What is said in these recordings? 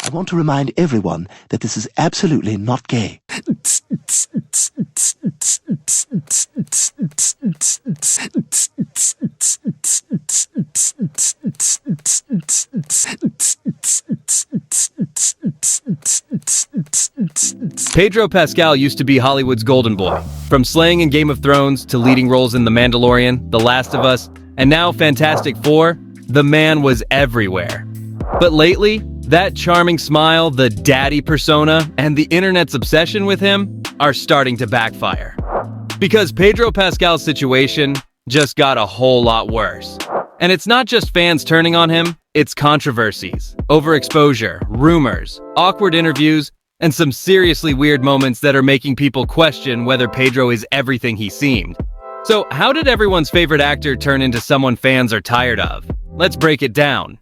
I want to remind everyone that this is absolutely not gay. Pedro Pascal used to be Hollywood's golden boy. From slaying in Game of Thrones to leading roles in The Mandalorian, The Last of Us, and now Fantastic Four, the man was everywhere. But lately, that charming smile, the daddy persona, and the internet's obsession with him are starting to backfire. Because Pedro Pascal's situation just got a whole lot worse. And it's not just fans turning on him, it's controversies, overexposure, rumors, awkward interviews, and some seriously weird moments that are making people question whether Pedro is everything he seemed. So how did everyone's favorite actor turn into someone fans are tired of? Let's break it down.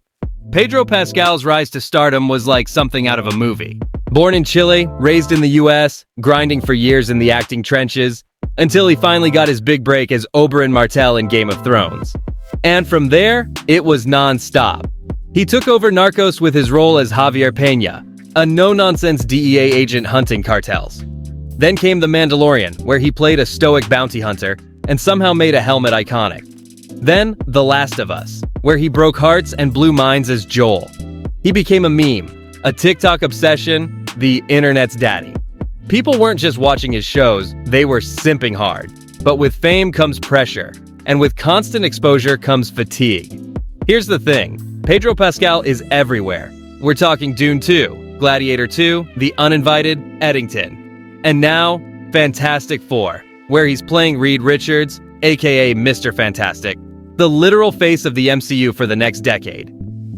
Pedro Pascal's rise to stardom was like something out of a movie. Born in Chile, raised in the US, grinding for years in the acting trenches, until he finally got his big break as Oberyn Martell in Game of Thrones. And from there, it was non-stop. He took over Narcos with his role as Javier Peña, a no-nonsense DEA agent hunting cartels. Then came The Mandalorian, where he played a stoic bounty hunter and somehow made a helmet iconic. Then The Last of Us, where he broke hearts and blew minds as Joel. He became a meme, a TikTok obsession, the internet's daddy. People weren't just watching his shows, they were simping hard. But with fame comes pressure, and with constant exposure comes fatigue. Here's the thing, Pedro Pascal is everywhere. We're talking Dune 2, Gladiator 2, The Uninvited, Eddington. And now, Fantastic Four, where he's playing Reed Richards, aka Mr. Fantastic, the literal face of the MCU for the next decade.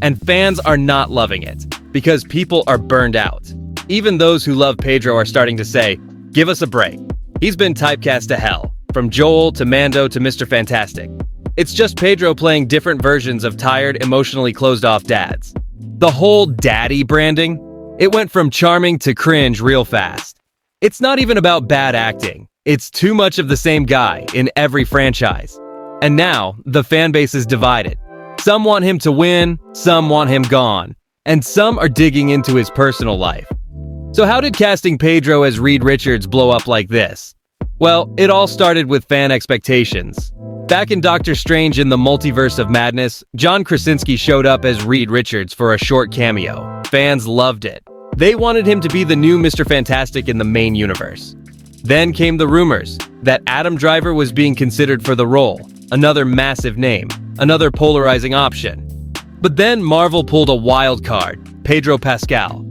And fans are not loving it, because people are burned out. Even those who love Pedro are starting to say, give us a break. He's been typecast to hell, from Joel to Mando to Mr. Fantastic. It's just Pedro playing different versions of tired, emotionally closed-off dads. The whole daddy branding, it went from charming to cringe real fast. It's not even about bad acting. It's too much of the same guy in every franchise. And now, the fan base is divided. Some want him to win, some want him gone, and some are digging into his personal life. So how did casting Pedro as Reed Richards blow up like this? Well, it all started with fan expectations. Back in Doctor Strange in the Multiverse of Madness, John Krasinski showed up as Reed Richards for a short cameo. Fans loved it. They wanted him to be the new Mr. Fantastic in the main universe. Then came the rumors that Adam Driver was being considered for the role, another massive name, another polarizing option. But then Marvel pulled a wild card, Pedro Pascal.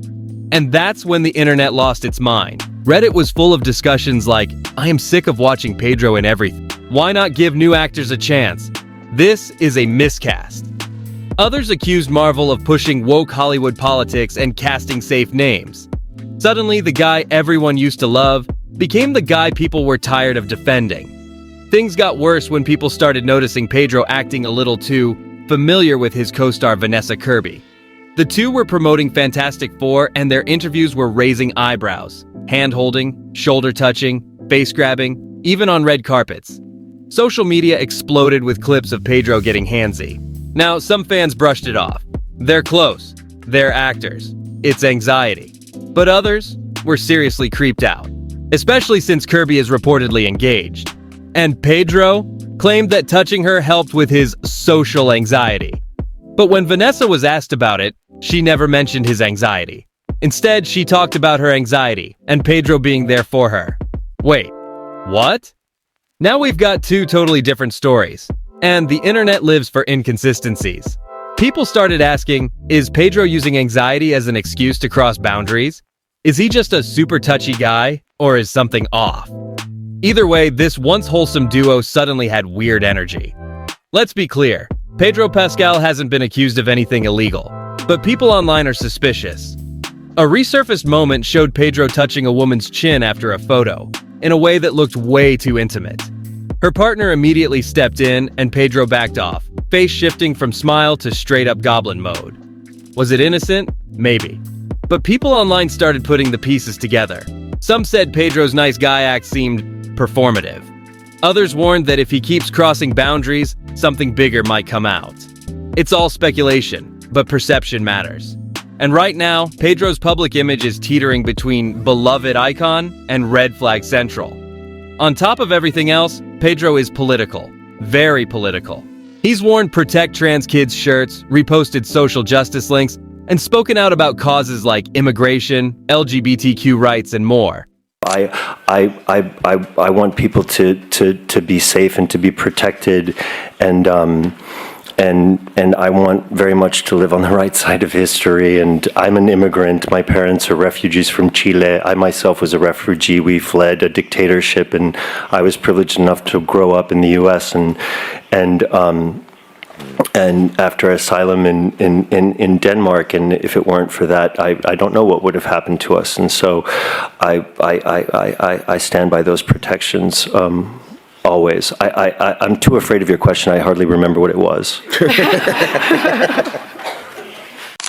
And that's when the internet lost its mind. Reddit was full of discussions like, I am sick of watching Pedro in everything. Why not give new actors a chance? This is a miscast. Others accused Marvel of pushing woke Hollywood politics and casting safe names. Suddenly, the guy everyone used to love became the guy people were tired of defending. Things got worse when people started noticing Pedro acting a little too familiar with his co-star Vanessa Kirby. The two were promoting Fantastic Four, and their interviews were raising eyebrows, hand-holding, shoulder-touching, face-grabbing, even on red carpets. Social media exploded with clips of Pedro getting handsy. Now, some fans brushed it off. They're close. They're actors. It's anxiety. But others were seriously creeped out, especially since Kirby is reportedly engaged. And Pedro claimed that touching her helped with his social anxiety. But when Vanessa was asked about it, she never mentioned his anxiety. Instead, she talked about her anxiety and Pedro being there for her. Wait, what? Now we've got two totally different stories, and the internet lives for inconsistencies. People started asking, is Pedro using anxiety as an excuse to cross boundaries? Is he just a super touchy guy, or is something off? Either way, this once wholesome duo suddenly had weird energy. Let's be clear, Pedro Pascal hasn't been accused of anything illegal, but people online are suspicious. A resurfaced moment showed Pedro touching a woman's chin after a photo, in a way that looked way too intimate. Her partner immediately stepped in, and Pedro backed off, face shifting from smile to straight-up goblin mode. Was it innocent? Maybe. But people online started putting the pieces together. Some said Pedro's nice guy act seemed performative. Others warned that if he keeps crossing boundaries, something bigger might come out. It's all speculation, but perception matters. And right now, Pedro's public image is teetering between beloved icon and red flag central. On top of everything else, Pedro is political. Very political. He's worn Protect Trans Kids shirts, reposted social justice links, and spoken out about causes like immigration, LGBTQ rights, and more. I want people to be safe and to be protected, and I want very much to live on the right side of history. And I'm an immigrant. My parents are refugees from Chile. I myself was a refugee. We fled a dictatorship, and I was privileged enough to grow up in the U.S. And after asylum in Denmark, and if it weren't for that, I don't know what would have happened to us. And so I stand by those protections always. I'm too afraid of your question. I hardly remember what it was.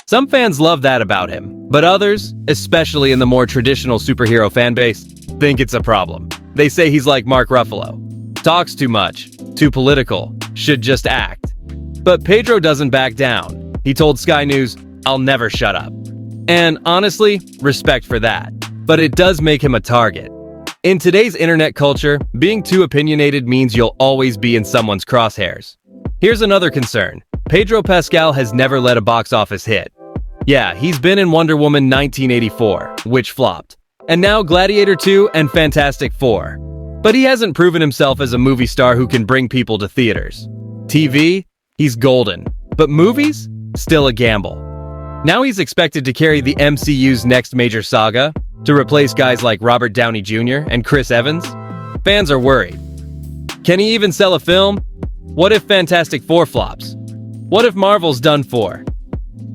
Some fans love that about him, but others, especially in the more traditional superhero fanbase, think it's a problem. They say he's like Mark Ruffalo. Talks too much, too political, should just act. But Pedro doesn't back down. He told Sky News, "I'll never shut up." And honestly, respect for that. But it does make him a target. In today's internet culture, being too opinionated means you'll always be in someone's crosshairs. Here's another concern. Pedro Pascal has never led a box office hit. Yeah, he's been in Wonder Woman 1984, which flopped. And now Gladiator 2 and Fantastic Four. But he hasn't proven himself as a movie star who can bring people to theaters. TV? He's golden. But movies? Still a gamble. Now he's expected to carry the MCU's next major saga, to replace guys like Robert Downey Jr. and Chris Evans. Fans are worried. Can he even sell a film? What if Fantastic Four flops? What if Marvel's done for?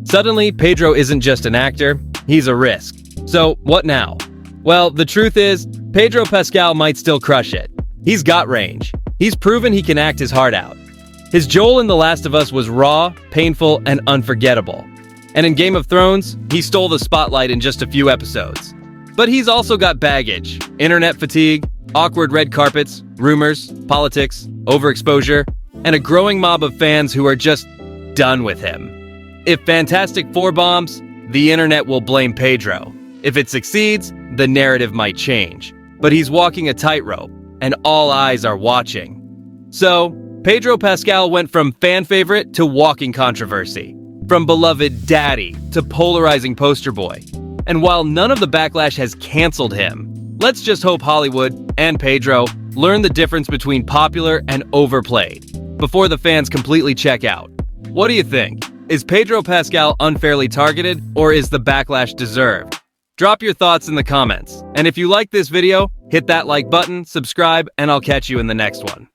Suddenly, Pedro isn't just an actor, he's a risk. So, what now? Well, the truth is, Pedro Pascal might still crush it. He's got range. He's proven he can act his heart out. His Joel in The Last of Us was raw, painful, and unforgettable. And in Game of Thrones, he stole the spotlight in just a few episodes. But he's also got baggage, internet fatigue, awkward red carpets, rumors, politics, overexposure, and a growing mob of fans who are just done with him. If Fantastic Four bombs, the internet will blame Pedro. If it succeeds, the narrative might change. But he's walking a tightrope, and all eyes are watching. So, Pedro Pascal went from fan favorite to walking controversy, from beloved daddy to polarizing poster boy. And while none of the backlash has canceled him, let's just hope Hollywood and Pedro learn the difference between popular and overplayed before the fans completely check out. What do you think? Is Pedro Pascal unfairly targeted, or is the backlash deserved? Drop your thoughts in the comments. And if you like this video, hit that like button, subscribe, and I'll catch you in the next one.